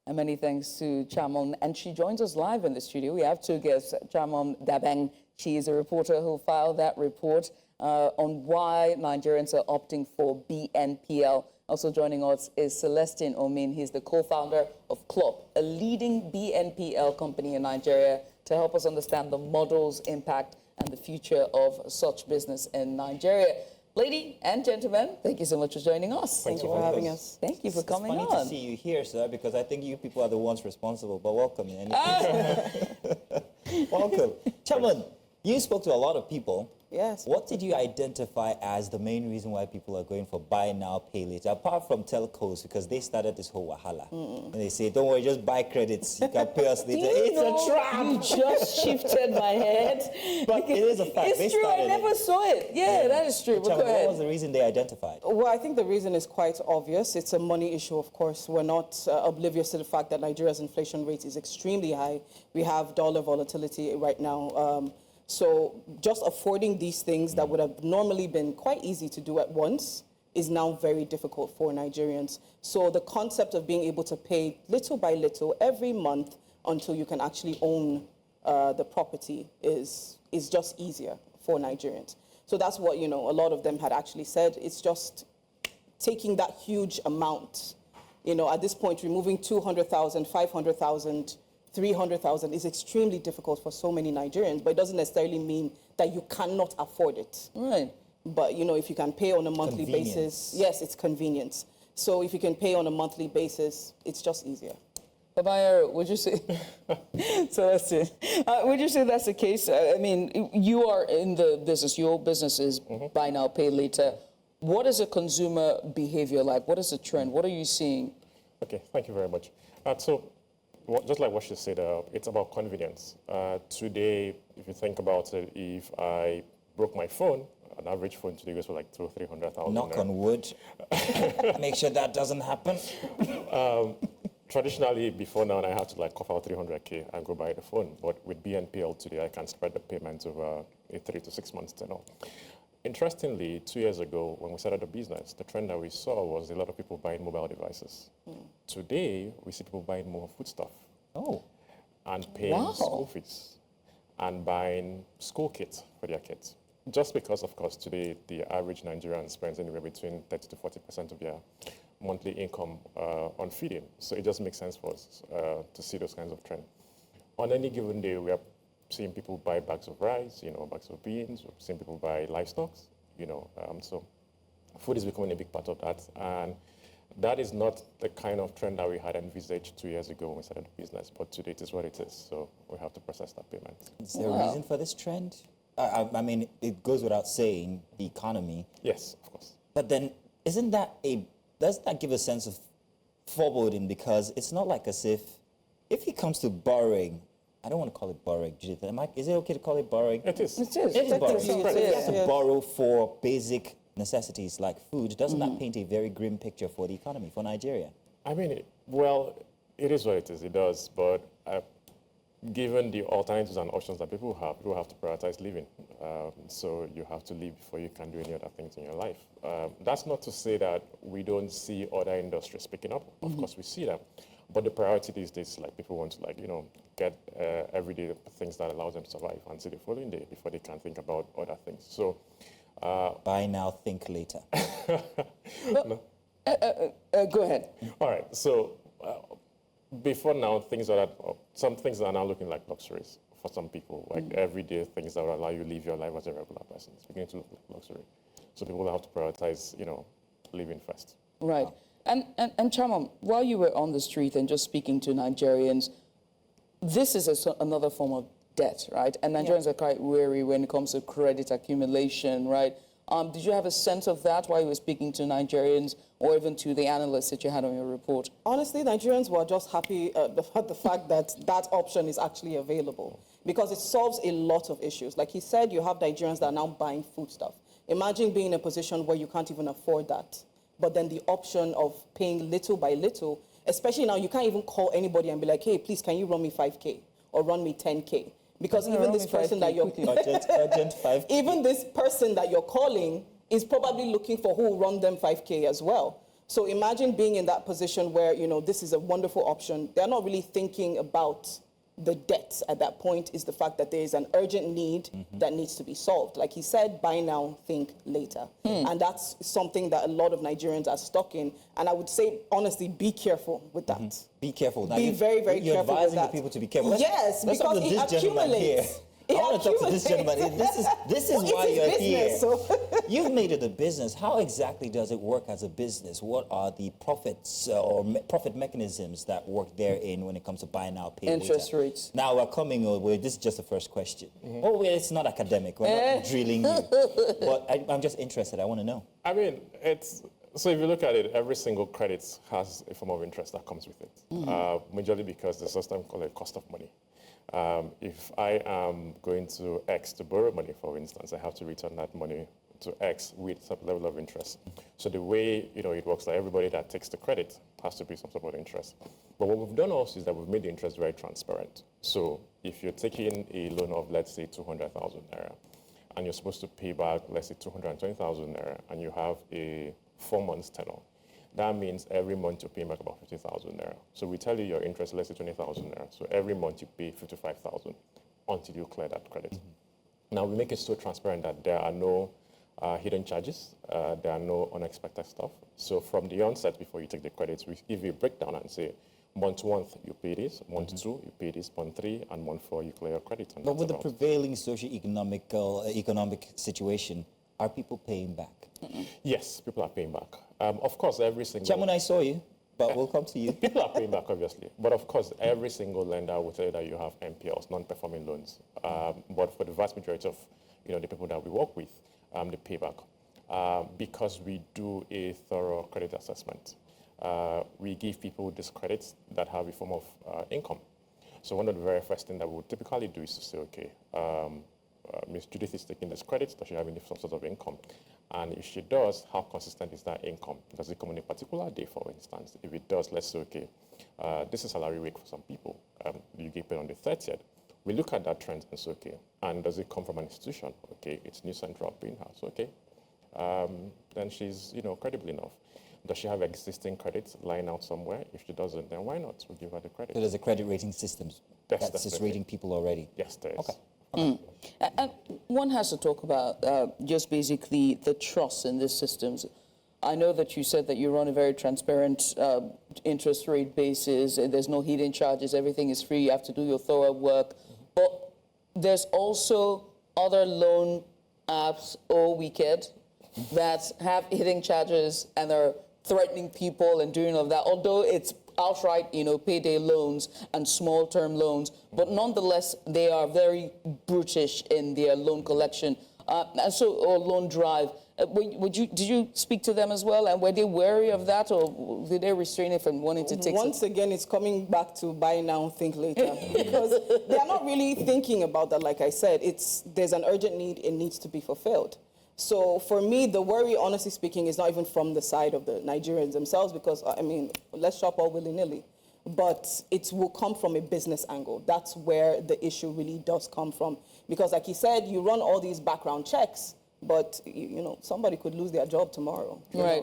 And many thanks to Chamun. And she joins us live in the studio. We have two guests, Chamun Dabeng. She is a reporter who filed that report on why Nigerians are opting for BNPL. Also joining us is Celestine Omin. He's the co-founder of Klump, a leading BNPL company in Nigeria, to help us understand the model's impact and the future of such business in Nigeria. Lady and gentlemen, thank you so much for joining us. Thank you for having us. Thank you for coming on. It's funny to see you here, sir, because I think you people are the ones responsible, but welcome. Welcome. Chamun, you spoke to a lot of people. Yes. What did you identify as the main reason why people are going for buy now, pay later, apart from telcos, because they started this whole wahala. And they say, don't worry, just buy credits. You can pay us later. It's a trap. You just shifted my head. But it is a fact. It's true. I never saw it. Yeah, that is true. But Chamun, go ahead. what was the reason they identified? Well, I think the reason is quite obvious. It's a money issue, of course. We're not oblivious to the fact that Nigeria's inflation rate is extremely high. We have dollar volatility right now. So just affording these things that would have normally been quite easy to do at once is now very difficult for Nigerians. So the concept of being able to pay little by little every month until you can actually own the property is just easier for Nigerians. So that's what, a lot of them had actually said. It's just taking that huge amount. At this point, removing 200,000, 500,000, 300,000 is extremely difficult for so many Nigerians, but it doesn't necessarily mean that you cannot afford it. Right. But, if you can pay on a monthly basis, yes, it's convenience. So if you can pay on a monthly basis, it's just easier. Babayaro, would you say, Celestine, would you say that's the case? I mean, you are in the business, your business is buy now, pay later. What is a consumer behavior like? What is the trend? What are you seeing? Okay, thank you very much. Just like what she said, it's about convenience. Today, if you think about it, if I broke my phone, an average phone today goes for like 200,000 or 300,000. Knock on wood. Make sure that doesn't happen. Traditionally, before now, I have to cough out 300K and go buy the phone. But with BNPL today, I can spread the payments over a 3 to 6 months tenure. Interestingly, 2 years ago, when we started the business, the trend that we saw was a lot of people buying mobile devices. Today, we see people buying more foodstuff. Oh. And paying school fees and buying school kits for their kids. Just because, of course, today, the average Nigerian spends anywhere between 30 to 40% of their monthly income on feeding. So it just makes sense for us to see those kinds of trends. On any given day, we are seeing people buy bags of rice, bags of beans. We're seeing people buy livestock, so food is becoming a big part of that. And that is not the kind of trend that we had envisaged 2 years ago when we started the business, but today it is what it is. So we have to process that payment. Is there a reason for this trend? I mean, it goes without saying, the economy. Yes, of course. But then, doesn't that give a sense of foreboding? Because it's not like as if it comes to borrowing, I don't want to call it borrowing, Judith. Is it okay to call it borrowing? It is. It is. It is borrowing. Technically, If you have to borrow for basic necessities like food, doesn't that paint a very grim picture for the economy, for Nigeria? I mean, it is what it is. It does. But given the alternatives and options that people have to prioritize living. So you have to live before you can do any other things in your life. That's not to say that we don't see other industries picking up. Of course, we see them. But the priority these days, people want to, get everyday things that allow them to survive until the following day before they can think about other things. So, buy now, think later. Go ahead. All right. So, before now, some things are now looking like luxuries for some people, like everyday things that will allow you to live your life as a regular person. It's beginning to look like luxury. So people have to prioritize, living first. Right. And Chamun, while you were on the street and just speaking to Nigerians, this is another form of debt, right? And Nigerians are quite wary when it comes to credit accumulation, right? Did you have a sense of that while you were speaking to Nigerians or even to the analysts that you had on your report? Honestly, Nigerians were just happy at the fact that that option is actually available because it solves a lot of issues. Like he said, you have Nigerians that are now buying foodstuff. Imagine being in a position where you can't even afford that. But then the option of paying little by little, especially now, you can't even call anybody and be like, hey, please, can you run me 5K or run me 10K? Because even this person that you're urgent 5K. even this person that you're calling is probably looking for who will run them 5K as well. So imagine being in that position where, you know, this is a wonderful option. They're not really thinking about the debt at that point. Is the fact that there is an urgent need that needs to be solved. Like he said, buy now, think later. And that's something that a lot of Nigerians are stuck in. And I would say, honestly, be careful with that. Be careful. Now, Be very, very you're careful with advising that. the people to be careful. Yes, let's talk because to it this gentleman here. accumulates. I want to talk to this gentleman. This is Well, why it's his you're here. business, so- You've made it a business. How exactly does it work as a business? What are the profits or profit mechanisms that work therein when it comes to buy now, pay Interest later? rates. Now we're coming over. This is just the first question. Oh, wait, it's not academic. We're not drilling you. But I'm just interested. I want to know. I mean, so if you look at it, every single credit has a form of interest that comes with it, majorly because there's something called a cost of money. If I am going to X to borrow money, for instance, I have to return that money to X with some level of interest. So the way it works, like everybody that takes the credit has to pay some sort of interest. But what we've done also is that we've made the interest very transparent. So if you're taking a loan of, let's say, 200,000 naira, and you're supposed to pay back, let's say, 220,000 naira, and you have a 4 months tenor, that means every month you're paying back about 50,000 naira. So we tell you your interest, let's say 20,000 naira. So every month you pay 55,000 until you clear that credit. Now we make it so transparent that there are no hidden charges, there are no unexpected stuff. So from the onset, before you take the credits, we give you a breakdown and say, month 1, you pay this, month 2, you pay this, month 3, and month 4, you clear your credit. And But with the that's about. prevailing socio-economic situation, are people paying back? Yes, people are paying back. Of course, every single... Chamun, I saw you, but we'll come to you. People are paying back, obviously. But of course, every single lender will tell you that you have NPLs, non-performing loans. But for the vast majority of the people that we work with, they pay back. Because we do a thorough credit assessment. We give people these credits that have a form of income. So one of the very first things that we would typically do is to say, okay, Ms. Judith is taking this credit. Does she have some sort of income? And if she does, how consistent is that income? Does it come on a particular day, for instance? If it does, let's say, okay, this is salary week for some people. You get paid on the 30th. We look at that trend and say, okay, and does it come from an institution? Okay, it's New Central paying her. So, okay, then she's, credible enough. Does she have existing credits lying out somewhere? If she doesn't, then why not? We'll give her the credit. So there's a credit rating system that's just definitely. rating people already? Yes, there is. Okay. And one has to talk about just basically the trust in these systems. I know that you said that you run a very transparent interest rate basis, and there's no hidden charges, everything is free, you have to do your thorough work. But there's also other loan apps, wicked, that have hidden charges and are threatening people and doing all of that, although it's outright, payday loans and small-term loans, but nonetheless, they are very brutish in their loan collection, or loan drive. Did you speak to them as well, and were they wary of that, or did they restrain it from wanting to take? Once again, it's coming back to buy now, think later, because they are not really thinking about that. Like I said, there's an urgent need; it needs to be fulfilled. So for me, the worry, honestly speaking, is not even from the side of the Nigerians themselves, because, let's shop all willy-nilly. But it will come from a business angle. That's where the issue really does come from. Because like you said, you run all these background checks, but, somebody could lose their job tomorrow. Right.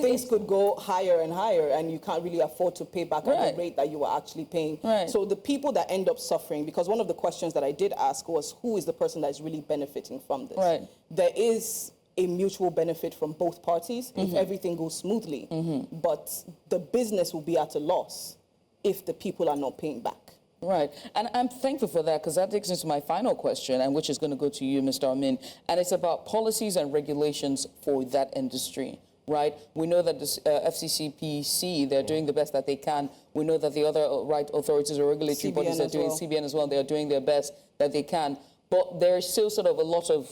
Things could go higher and higher, and you can't really afford to pay back at the rate that you were actually paying. Right. So the people that end up suffering, because one of the questions that I did ask was, who is the person that is really benefiting from this? Right. There is a mutual benefit from both parties if everything goes smoothly, but the business will be at a loss if the people are not paying back. Right, and I'm thankful for that, because that takes us to my final question, and which is going to go to you, Mr. Omin, and it's about policies and regulations for that industry, right? We know that the FCCPC, they're doing the best that they can. We know that the other authorities or regulatory bodies are doing, CBN as well, they're doing their best that they can, but there's still sort of a lot of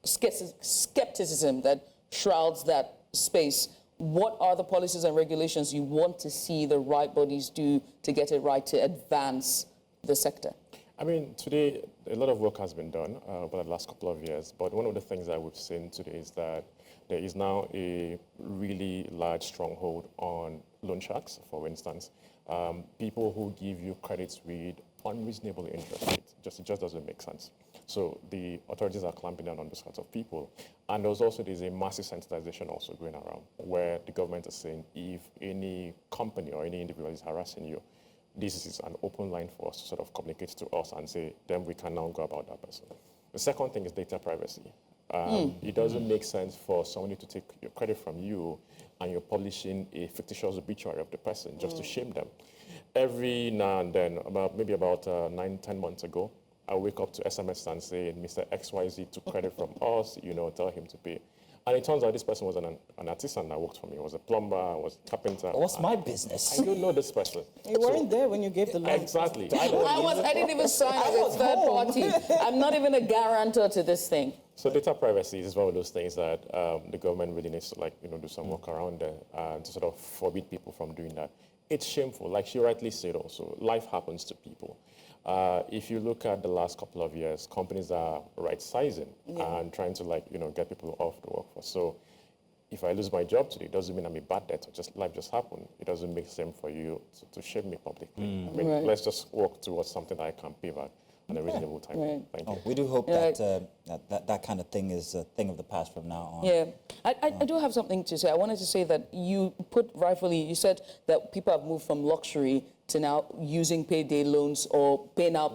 skepticism that shrouds that space. What are the policies and regulations you want to see the right bodies do to get it right to advance the sector? I mean, today, a lot of work has been done over the last couple of years, but one of the things that we've seen today is that there is now a really large stronghold on loan sharks, for instance. People who give you credits with unreasonable interest rates. It just doesn't make sense. So the authorities are clamping down on those kinds of people. And there's a massive sensitization also going around where the government is saying if any company or any individual is harassing you, this is an open line for us to sort of communicate to us and say, then we can now go about that person. The second thing is data privacy. It doesn't make sense for somebody to take your credit from you and you're publishing a fictitious obituary of the person just to shame them. Every now and then, maybe about 9-10 months ago, I wake up to SMS and say, Mr. XYZ took credit from us, tell him to pay. And it turns out this person was an artisan that worked for me. He was a plumber, was a carpenter. What's my business? I don't know this person. You weren't there when you gave the loan. Exactly. I didn't even sign as a third party. I'm not even a guarantor to this thing. So data privacy is one of those things that the government really needs to do some work around there to sort of forbid people from doing that. It's shameful, like she rightly said also, life happens to people. If you look at the last couple of years, companies are right-sizing and trying to get people off the workforce. So if I lose my job today, it doesn't mean I'm a bad debt, life just happened. It doesn't make sense for you to shame me publicly. I mean, let's just work towards something that I can pay back in a reasonable time. Right. Thank you. We do hope that kind of thing is a thing of the past from now on. Yeah, I do have something to say. I wanted to say that you said that people have moved from luxury to now using payday loans or buy now,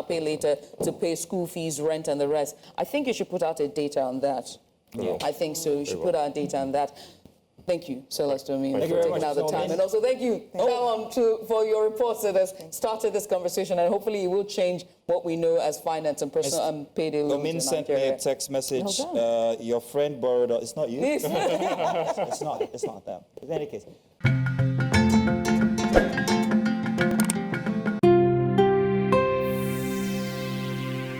pay later to pay school fees, rent, and the rest. I think you should put out a data on that. Yeah. I think so. You should put out data on that. Thank you, Celestine Omin, Thank you for very taking out the much, time. And also thank you, Chamun, for your reports that has started this conversation. And hopefully it will change what we know as finance and personal and payday loans Omin in sent me Nigeria. a text message. Well your friend borrowed. It's not you. Yes. It's not them. In any case.